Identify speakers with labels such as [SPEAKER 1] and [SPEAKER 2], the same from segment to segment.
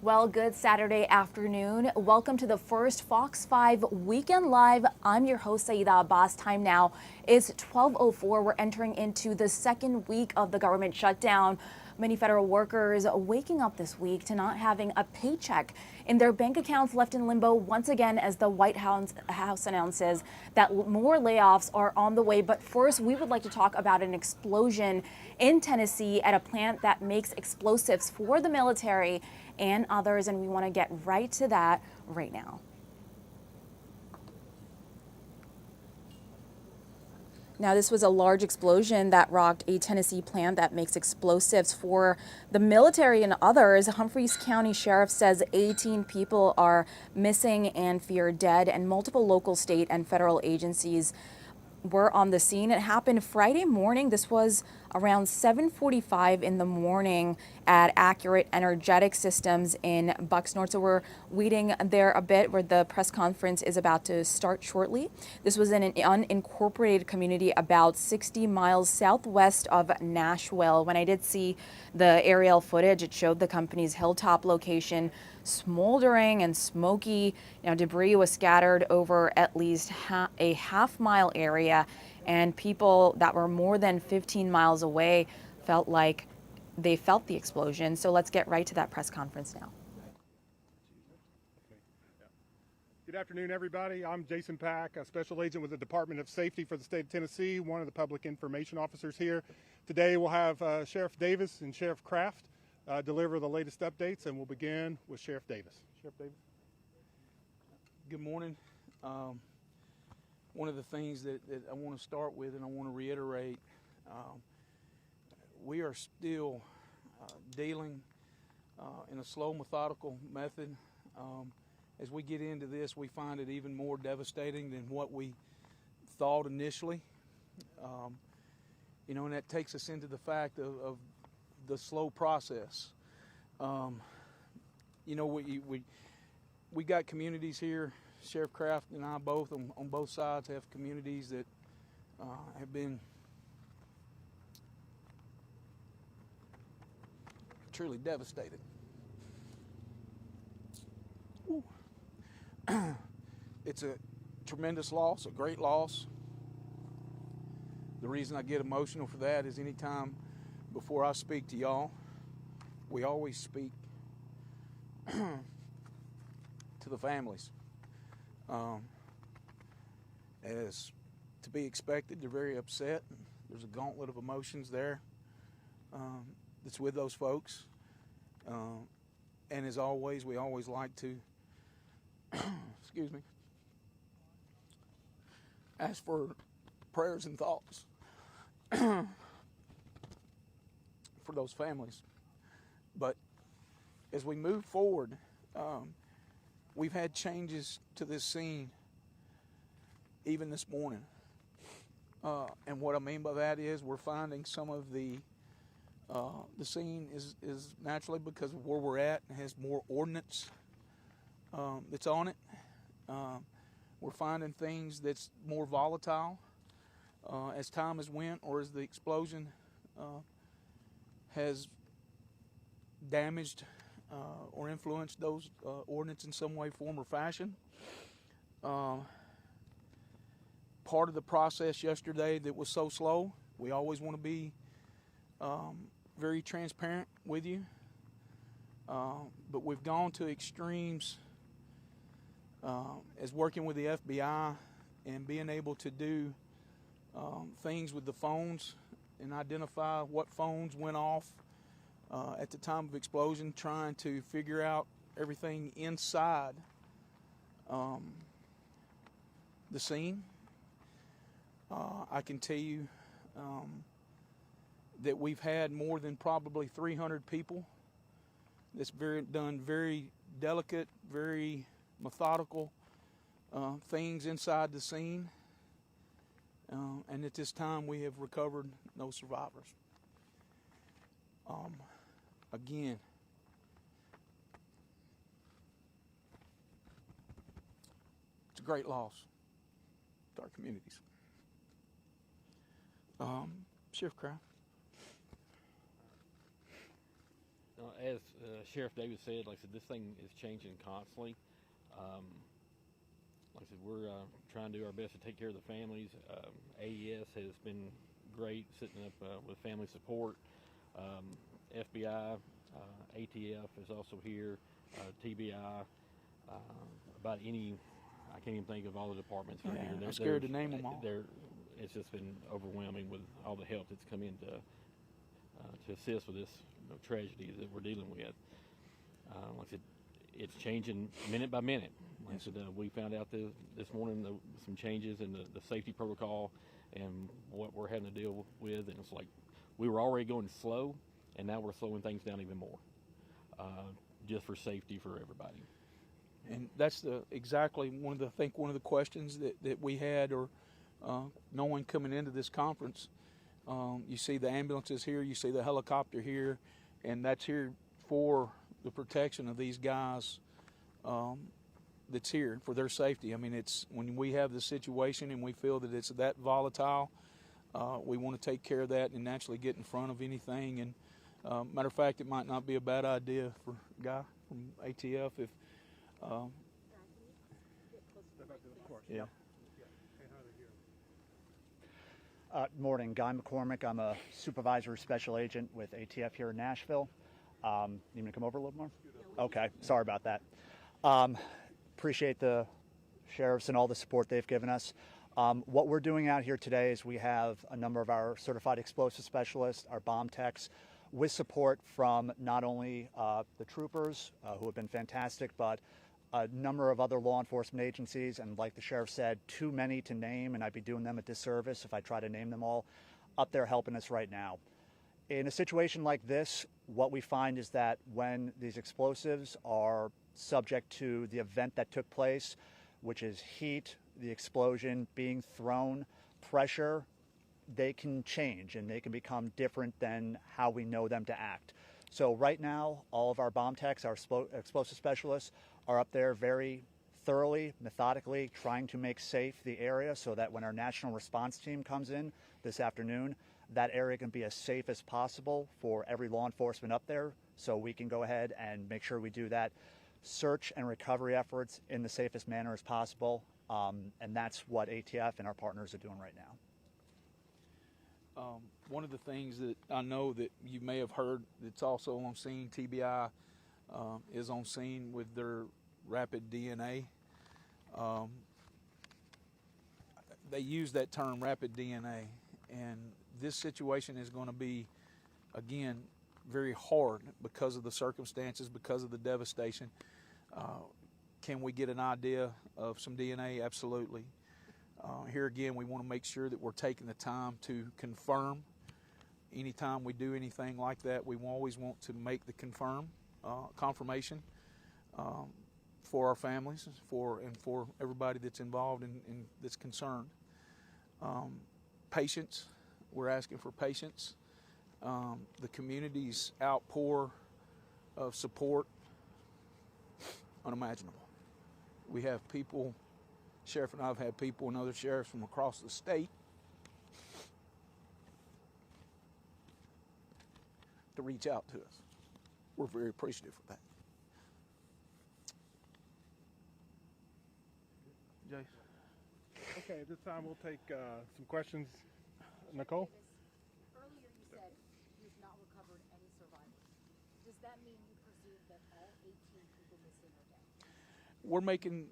[SPEAKER 1] Well, good Saturday afternoon. Welcome to the first Fox 5 Weekend Live. I'm your host, Saida Abbas. Time now is 12:04. We're entering into the second week of the government shutdown. Many federal workers waking up this week to not having a paycheck in their bank accounts, left in limbo once again as the White House announces that more layoffs are on the way. But first, we would like to talk about an explosion in Tennessee at a plant that makes explosives for the military and others, and we want to get right to that right now. Now, this was a large explosion that rocked a Tennessee plant that makes explosives for the military and others. Humphreys County Sheriff says 18 people are missing and feared dead, and multiple local, state, and federal agencies were on the scene. It happened Friday morning. This was around 7:45 in the morning at Accurate Energetic Systems in Bucks North. So we're waiting there a bit where the press conference is about to start shortly. This was in an unincorporated community about 60 miles southwest of Nashville. When I did see the aerial footage, it showed the company's hilltop location smoldering and smoky. Now, debris was scattered over at least a half-mile area, and people that were more than 15 miles away felt like they felt the explosion. So let's get right to that press conference now.
[SPEAKER 2] Good afternoon, everybody. I'm Jason Pack, a special agent with the Department of Safety for the state of Tennessee, one of the public information officers here. Today we'll have Sheriff Davis and Sheriff Kraft deliver the latest updates, and we'll begin with Sheriff Davis. Sheriff Davis.
[SPEAKER 3] Good morning. One of the things that I want to start with and I want to reiterate, we are still dealing in a slow, methodical method. As we get into this, we find it even more devastating than what we thought initially. And that takes us into the fact of the slow process. We got communities here. Sheriff Kraft and I both on both sides have communities that have been truly devastated. It's a tremendous loss, a great loss. The reason I get emotional for that is anytime before I speak to y'all, we always speak to the families. As to be expected, they're very upset. There's a gauntlet of emotions there that's with those folks. And as always, we always like to, ask for prayers and thoughts for those families. But as we move forward, we've had changes to this scene even this morning. And what I mean by that is we're finding some of the scene is naturally, because of where we're at, has more ordnance that's on it. We're finding things that's more volatile as time has went, or as the explosion has damaged or influenced those ordnance in some way, form, or fashion. Part of the process yesterday that was so slow, we always want to be very transparent with you, but we've gone to extremes as working with the FBI and being able to do things with the phones and identify what phones went off at the time of explosion, trying to figure out everything inside the scene. I can tell you that we've had more than probably 300 people that's done very delicate, very methodical things inside the scene. And at this time, we have recovered no survivors. Again, it's a great loss to our communities. Sheriff Kraft.
[SPEAKER 4] as Sheriff Davis said, like I said, this thing is changing constantly. Like I said, we're trying to do our best to take care of the families. AES has been great, sitting up with family support. FBI, ATF is also here, TBI, about any, I can't even think of all the departments right here.
[SPEAKER 3] I'm scared to name them all.
[SPEAKER 4] It's just been overwhelming with all the help that's come in to assist with this tragedy that we're dealing with. Like I said, it's changing minute by minute. Like I said, we found out this morning some changes in the safety protocol and what we're having to deal with, and it's like we were already going slow, and now we're slowing things down even more, just for safety for everybody.
[SPEAKER 3] And that's exactly one of the questions that we had, or knowing coming into this conference. You see the ambulances here, you see the helicopter here, and that's here for the protection of these guys. That's here for their safety. I mean, it's when we have the situation and we feel that it's that volatile, we want to take care of that and naturally get in front of anything. And matter of fact, it might not be a bad idea for a guy from ATF if.
[SPEAKER 5] Yeah. Morning, Guy McCormick. I'm a supervisor special agent with ATF here in Nashville. You need me to come over a little more? Okay, sorry about that. Appreciate the sheriffs and all the support they've given us. What we're doing out here today is we have a number of our certified explosive specialists, our bomb techs, with support from not only the troopers, who have been fantastic, but a number of other law enforcement agencies, and like the sheriff said, too many to name, and I'd be doing them a disservice if I try to name them all, up there helping us right now. In a situation like this, what we find is that when these explosives are subject to the event that took place, which is heat, the explosion, being thrown, pressure, they can change and they can become different than how we know them to act. So right now, all of our bomb techs, our explosive specialists, are up there very thoroughly, methodically trying to make safe the area so that when our national response team comes in this afternoon, that area can be as safe as possible for every law enforcement up there, so we can go ahead and make sure we do that search and recovery efforts in the safest manner as possible. And that's what ATF and our partners are doing right now.
[SPEAKER 3] One of the things that I know that you may have heard that's also on scene, TBI is on scene with their rapid DNA. They use that term, rapid DNA, and this situation is going to be, again, very hard because of the circumstances, because of the devastation. Can we get an idea of some DNA? Absolutely. Here again, we want to make sure that we're taking the time to confirm. Anytime we do anything like that, we always want to make the confirmation for our families, for everybody that's involved and that's concerned. Patience. We're asking for patience. The community's outpour of support, unimaginable. We have people, Sheriff and I have had people and other sheriffs from across the state to reach out to us. We're very appreciative of that. Jace?
[SPEAKER 2] Okay, at this time we'll take some questions. Nicole?
[SPEAKER 6] Earlier you said you've not recovered any survivors. Does that mean you presume that all 18 people missing are dead?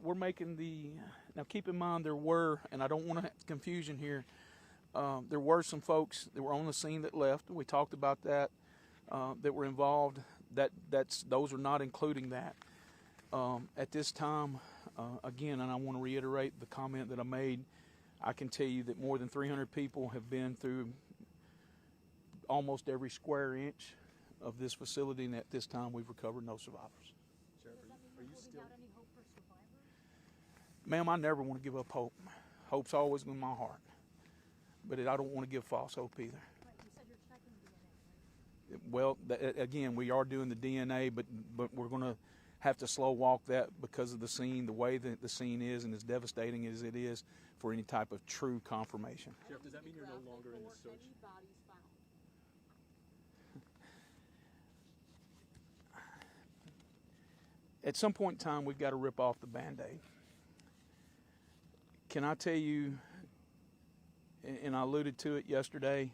[SPEAKER 3] We're making the, now keep in mind there were, and I don't want to have confusion here, there were some folks that were on the scene that left. We talked about that, that were involved. Those are not including that. At this time, again, and I want to reiterate the comment that I made, I can tell you that more than 300 people have been through almost every square inch of this facility, and at this time we've recovered no survivors.
[SPEAKER 6] Sheriff, are you still holding out any hope for survivors?
[SPEAKER 3] Ma'am, I never want to give up hope. Hope's always in my heart, but I don't want to give false hope either.
[SPEAKER 6] Right, you said you're checking DNA, right?
[SPEAKER 3] Well, again, we are doing the DNA, but we're going to have to slow walk that because of the scene, the way that the scene is, and as devastating as it is for any type of true confirmation.
[SPEAKER 7] Sheriff, does that mean you're no longer in the search?
[SPEAKER 6] Any bodies found?
[SPEAKER 3] at some point in time, we've got to rip off the Band-Aid. Can I tell you, and I alluded to it yesterday,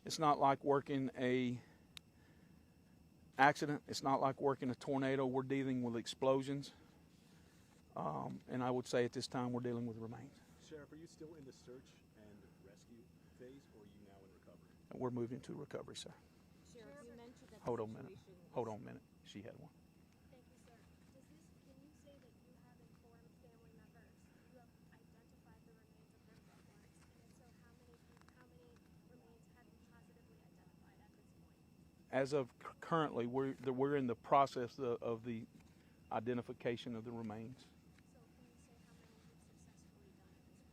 [SPEAKER 3] it's not like working a accident. It's not like working a tornado. We're dealing with explosions. And I would say at this time we're dealing with remains.
[SPEAKER 7] Sheriff, are you still in the search and rescue phase, or are you now in recovery?
[SPEAKER 3] We're moving to recovery, sir.
[SPEAKER 6] Sheriff, you mentioned that
[SPEAKER 3] Hold on a minute. Hold on a minute. She had one.
[SPEAKER 8] Thank you, sir. Can you say that you have informed family members, you have identified the remains of their loved ones, and if so, how many remains have you positively identified at this point?
[SPEAKER 3] As of currently, we're in the process of the identification of the remains.
[SPEAKER 8] So can you say how many you've successfully done at this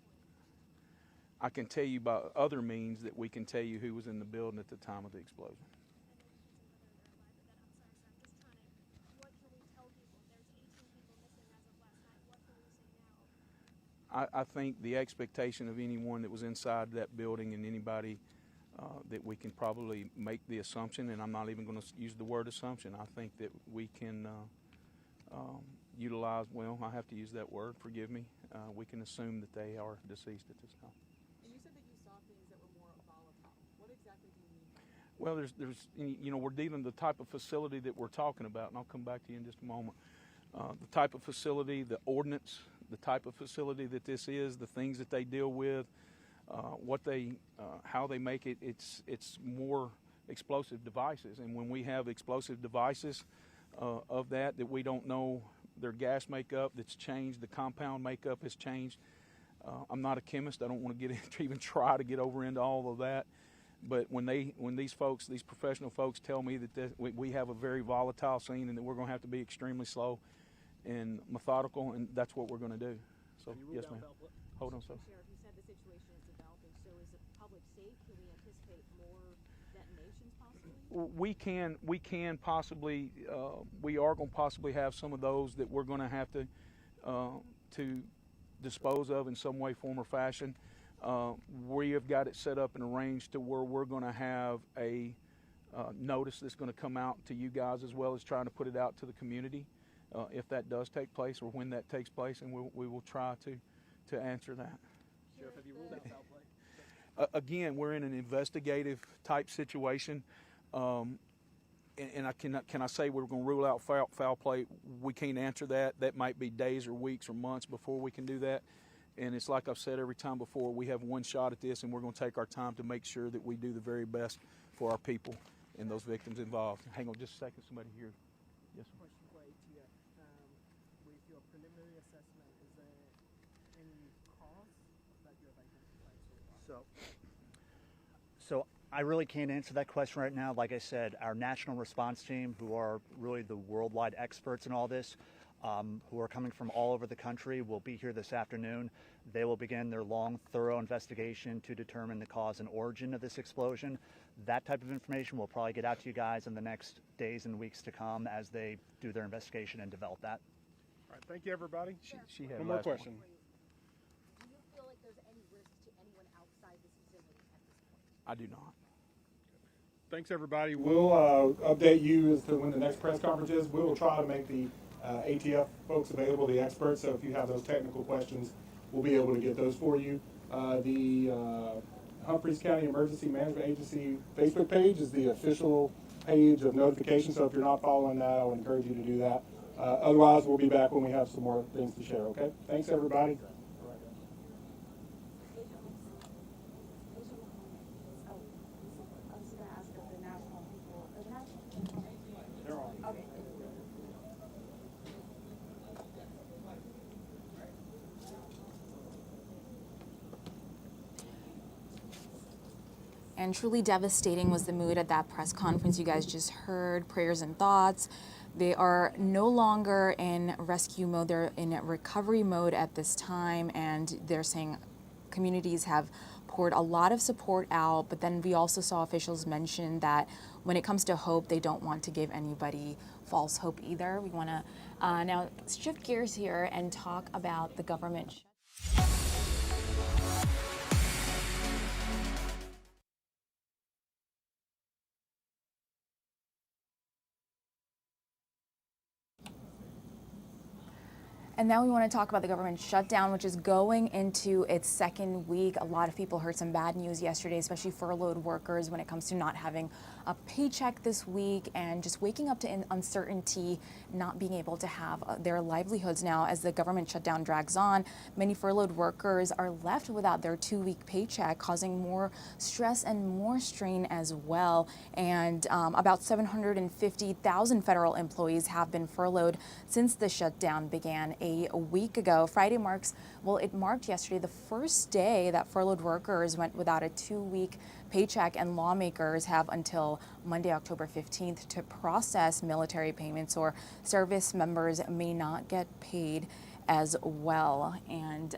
[SPEAKER 8] point?
[SPEAKER 3] I can tell you by other means that we can tell you who was in the building at the time of the explosion.
[SPEAKER 8] And then you can say whether they're alive, but that, I'm sorry, sir, I'm just trying to, what can we tell people? There's 18 people missing as of last night. What can we say now?
[SPEAKER 3] I think the expectation of anyone that was inside that building and anybody that we can probably make the assumption, and I'm not even going to use the word assumption, I think that we can utilize, well, I have to use that word, forgive me, we can assume that they are deceased at this time.
[SPEAKER 6] And you said that you saw things that were more volatile. What exactly do you mean by that?
[SPEAKER 3] Well, there's we're dealing with the type of facility that we're talking about, and I'll come back to you in just a moment. The type of facility, the ordinance, the type of facility that this is, the things that they deal with, how they make it. It's more explosive devices, and when we have explosive devices of that we don't know their gas makeup that's changed, the compound makeup has changed. I'm not a chemist. I don't want to get into even try to get over into all of that. But when these professional folks tell me that we have a very volatile scene and that we're going to have to be extremely slow and methodical, and that's what we're going to do. So, yes, ma'am. Hold on, sir.
[SPEAKER 6] Sheriff, you said the situation is developing, so is it public safe? Can we anticipate more detonations possibly?
[SPEAKER 3] We can possibly, we are going to possibly have some of those that we're going to have to dispose of in some way, form, or fashion. We have got it set up and arranged to where we're going to have a notice that's going to come out to you guys, as well as trying to put it out to the community if that does take place or when that takes place, and we will try to answer that.
[SPEAKER 7] Sheriff, have you ruled out foul play?
[SPEAKER 3] Again, we're in an investigative type situation, and can I say we're going to rule out foul play? We can't answer that. That might be days or weeks or months before we can do that. And it's like I've said every time before, we have one shot at this, and we're going to take our time to make sure that we do the very best for our people and those victims involved. Hang on just a second. Somebody here. Yes, sir.
[SPEAKER 9] Question for ATF. With your preliminary assessment, is there any cause that you have identified so far?
[SPEAKER 5] So I really can't answer that question right now. Like I said, our national response team, who are really the worldwide experts in all this, who are coming from all over the country, will be here this afternoon. They will begin their long, thorough investigation to determine the cause and origin of this explosion. That type of information will probably get out to you guys in the next days and weeks to come as they do their investigation and develop that.
[SPEAKER 2] All right, thank you, everybody.
[SPEAKER 3] She had
[SPEAKER 2] One more
[SPEAKER 3] last one.
[SPEAKER 2] question.
[SPEAKER 6] Do you feel like there's any risk to anyone outside this facility at this point?
[SPEAKER 3] I do not.
[SPEAKER 2] Thanks, everybody. We'll update you as to when the next press conference is. We will try to make the ATF folks available, the experts, so if you have those technical questions, we'll be able to get those for you. The Humphreys County Emergency Management Agency Facebook page is the official page of notification, so if you're not following that, I would encourage you to do that. Otherwise, we'll be back when we have some more things to share, okay? Thanks, everybody.
[SPEAKER 1] And truly devastating was the mood at that press conference. You guys just heard prayers and thoughts. They are no longer in rescue mode. They're in recovery mode at this time, and they're saying communities have poured a lot of support out, but then we also saw officials mention that when it comes to hope, they don't want to give anybody false hope either. We want to now shift gears here and talk about the government And now we want to talk about the government shutdown, which is going into its second week. A lot of people heard some bad news yesterday, especially furloughed workers, when it comes to not having a paycheck this week and just waking up to uncertainty, not being able to have their livelihoods now as the government shutdown drags on. Many furloughed workers are left without their 2-week paycheck, causing more stress and more strain as well. And about 750,000 federal employees have been furloughed since the shutdown began a week ago. Friday it marked yesterday the first day that furloughed workers went without a 2-week paycheck, and lawmakers have until Monday, October 15th to process military payments, or service members may not get paid as well. And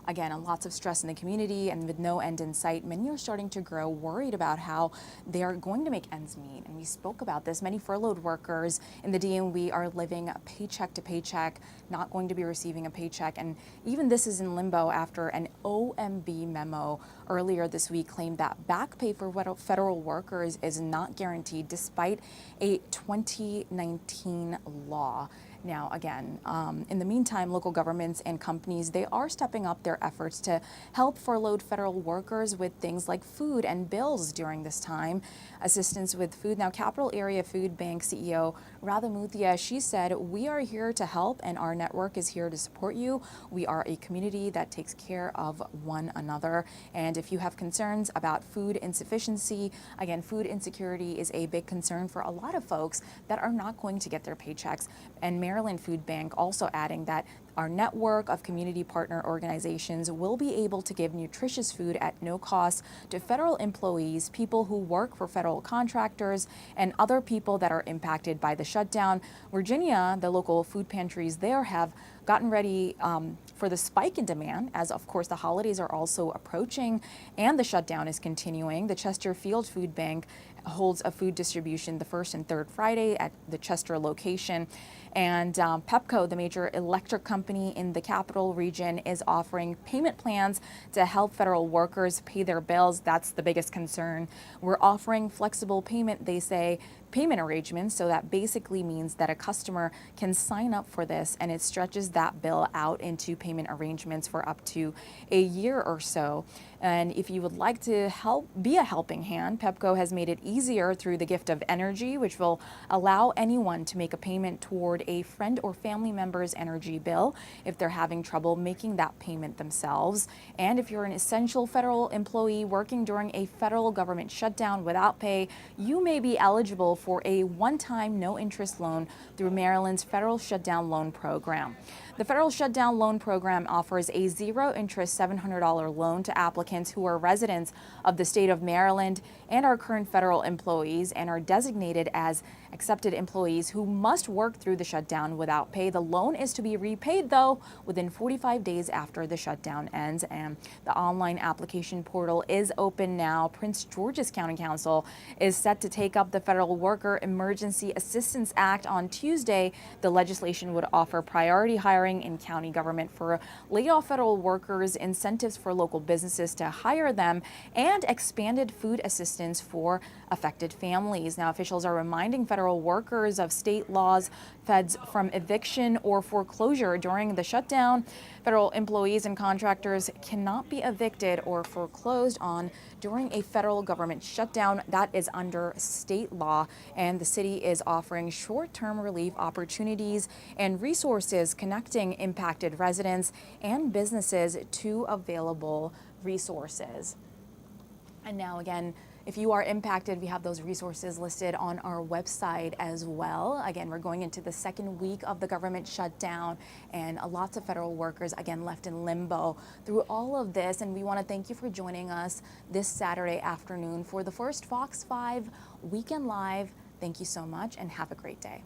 [SPEAKER 1] again, lots of stress in the community, and with no end in sight, many are starting to grow worried about how they are going to make ends meet. And we spoke about this. Many furloughed workers in the DMV are living paycheck to paycheck, not going to be receiving a paycheck. And even this is in limbo after an OMB memo earlier this week claimed that back pay for federal workers is not guaranteed despite a 2019 law. Now, again, in the meantime, local governments and companies, they are stepping up their efforts to help furloughed federal workers with things like food and bills during this time. Assistance with food. Now, Capital Area Food Bank CEO Radha Muthia, she said, "We are here to help, and our network is here to support you. We are a community that takes care of one another. And if you have concerns about food insufficiency," again, food insecurity is a big concern for a lot of folks that are not going to get their paychecks. And Maryland Food Bank also adding that our network of community partner organizations will be able to give nutritious food at no cost to federal employees, people who work for federal contractors, and other people that are impacted by the shutdown. Virginia, the local food pantries there have gotten ready for the spike in demand, as of course the holidays are also approaching and the shutdown is continuing. The Chesterfield Food Bank holds a food distribution the first and third Friday at the Chester location. And Pepco, the major electric company in the capital region, is offering payment plans to help federal workers pay their bills. That's the biggest concern. We're offering flexible payment, they say, payment arrangements. So that basically means that a customer can sign up for this and it stretches that bill out into payment arrangements for up to a year or so. And if you would like to be a helping hand, Pepco has made it easier through the gift of energy, which will allow anyone to make a payment toward a friend or family member's energy bill if they're having trouble making that payment themselves. And if you're an essential federal employee working during a federal government shutdown without pay, you may be eligible for a one-time no-interest loan through Maryland's Federal Shutdown Loan Program. The Federal Shutdown Loan Program offers a zero-interest $700 loan to applicants who are residents of the state of Maryland and are current federal employees and are designated as accepted employees who must work through the shutdown without pay. The loan is to be repaid, though, within 45 days after the shutdown ends, and the online application portal is open now. Prince George's County Council is set to take up the Federal Worker Emergency Assistance Act on Tuesday. The legislation would offer priority hiring in county government for laid-off federal workers, incentives for local businesses to hire them, and expanded food assistance for affected families. Now, officials are reminding federal workers of state laws feds from eviction or foreclosure during the shutdown. Federal employees and contractors cannot be evicted or foreclosed on during a federal government shutdown. That is under state law, and the city is offering short-term relief opportunities and resources connecting impacted residents and businesses to available resources. And now again, if you are impacted, we have those resources listed on our website as well. Again, we're going into the second week of the government shutdown, and lots of federal workers, again, left in limbo through all of this. And we want to thank you for joining us this Saturday afternoon for the first Fox 5 Weekend Live. Thank you so much and have a great day.